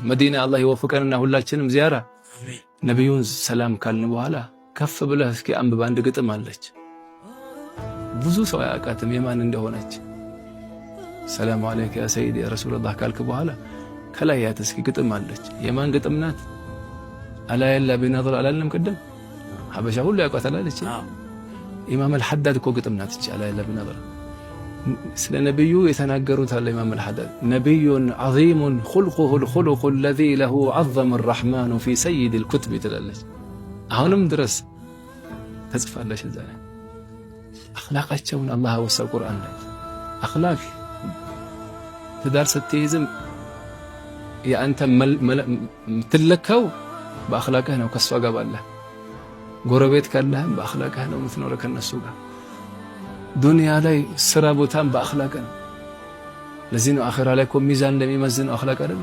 መዲና አላህ ይወፍቀንና ሁላችንም ዚያራ ነብዩን ሰላም ካልን በኋላ ከፍ ብለህ እስኪ አንብብ አንድ ግጥም አለች ብዙ ሰው ያውቃትም የማን እንደሆነች ሰላም አለይከ ያ ሰይዲ ያ ረሱላህ ካልክ በኋላ ከላይ ያት እስኪ ግጥም አለች የማን ግጥም ናት አላ የላ ቢነظር አላለም ቀደም ሐበሻ ሁሉ ያውቃታል አለች ኢማም አልሐዳድ እኮ ግጥም ናት እቺ አላ የላ ቢነظር ስለ ነብዩ የተናገሩት አለ ኢማም አልሐዳድ ነብዩን ዐዚሙን ኹልቁሁ الخلق الذي له عظم الرحمن في سيد الكتب ትላለች አሁንም ድረስ ተጽፋለች እዛ ላይ አኽላቃቸውን አላህ ወሰው ቁርአን ላይ አኽላቅ ትዳር ስትይዝም ያንተ ምትለከው በአኽላቅህ ነው ከሷ ጋር ባለ ጎረቤት ካለህ በአኽላቅህ ነው ምትኖረው ከነሱ ጋር ዱንያ ላይ ስራ ቦታም በአኽላቅ ነው ለዚህ ነው አኺራ ላይ ሚዛን እንደሚመዝነው አኽላቅ አይደል